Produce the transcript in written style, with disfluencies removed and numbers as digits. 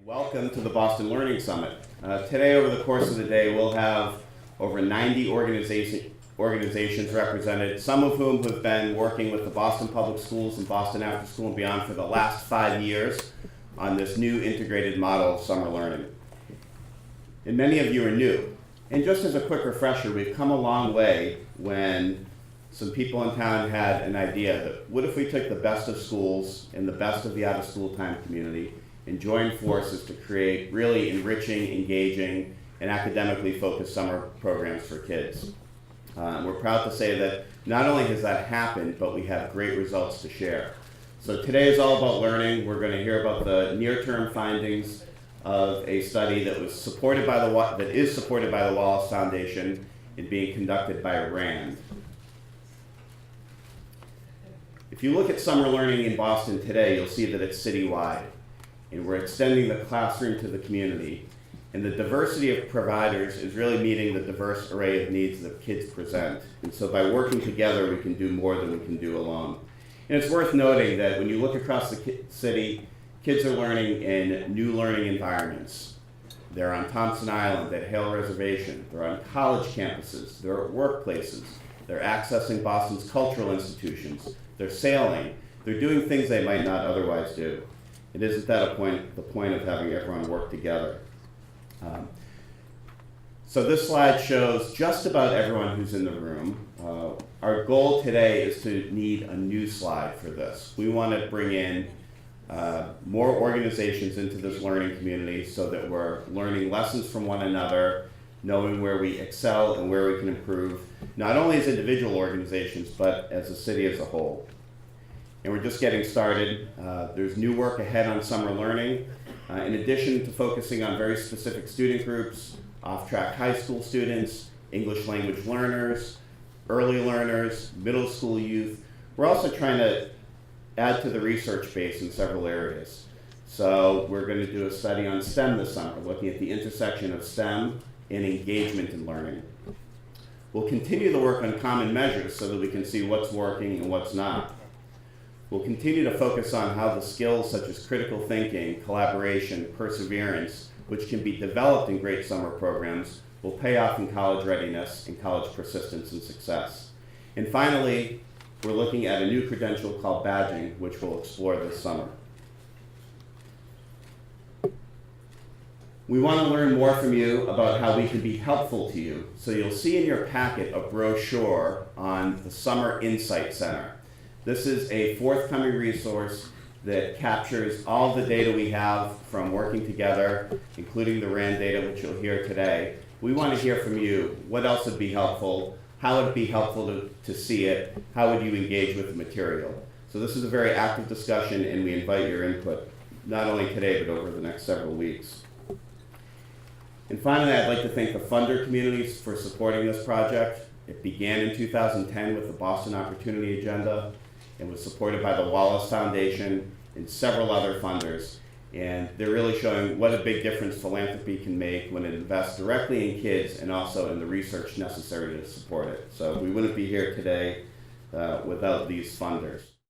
Welcome to the Boston Learning Summit. Today, over the course of the day, we'll have over 90 organizations represented, some of whom have been working with the Boston Public Schools and Boston After School and Beyond for the last 5 years on this new integrated model of summer learning. And many of you are new. And just as a quick refresher, we've come a long way when some people in town had an idea that what if we took the best of schools and the best of the out-of-school time community and joined forces to create really enriching, engaging, and academically focused summer programs for kids. We're proud to say that not only has that happened, but we have great results to share. So today is all about learning. We're going to hear about the near-term findings of a study that is supported by the Wallace Foundation and being conducted by RAND. If you look at summer learning in Boston today, you'll see that it's citywide. And we're extending the classroom to the community. And the diversity of providers is really meeting the diverse array of needs that kids present. And so by working together, we can do more than we can do alone. And it's worth noting that when you look across the city, kids are learning in new learning environments. They're on Thompson Island, at Hale Reservation. They're on college campuses. They're at workplaces. They're accessing Boston's cultural institutions. They're sailing. They're doing things they might not otherwise do. It isn't that the point of having everyone work together. So this slide shows just about everyone who's in the room. Our goal today is to need a new slide for this. We want to bring in more organizations into this learning community so that we're learning lessons from one another, knowing where we excel and where we can improve, not only as individual organizations, but as a city as a whole. And we're just getting started. There's new work ahead on summer learning. In addition to focusing on very specific student groups, off-track high school students, English language learners, early learners, middle school youth, we're also trying to add to the research base in several areas. So we're going to do a study on STEM this summer, looking at the intersection of STEM and engagement in learning. We'll continue the work on common measures so that we can see what's working and what's not. We'll continue to focus on how the skills such as critical thinking, collaboration, perseverance, which can be developed in great summer programs, will pay off in college readiness and college persistence and success. And finally, we're looking at a new credential called badging, which we'll explore this summer. We want to learn more from you about how we can be helpful to you. So you'll see in your packet a brochure on the Summer Insight Center. This is a forthcoming resource that captures all the data we have from working together, including the RAND data, which you'll hear today. We want to hear from you. What else would be helpful? How would it be helpful to see it? How would you engage with the material? So this is a very active discussion, and we invite your input, not only today, but over the next several weeks. And finally, I'd like to thank the funder communities for supporting this project. It began in 2010 with the Boston Opportunity Agenda, and was supported by the Wallace Foundation and several other funders. And they're really showing what a big difference philanthropy can make when it invests directly in kids and also in the research necessary to support it. So we wouldn't be here today without these funders.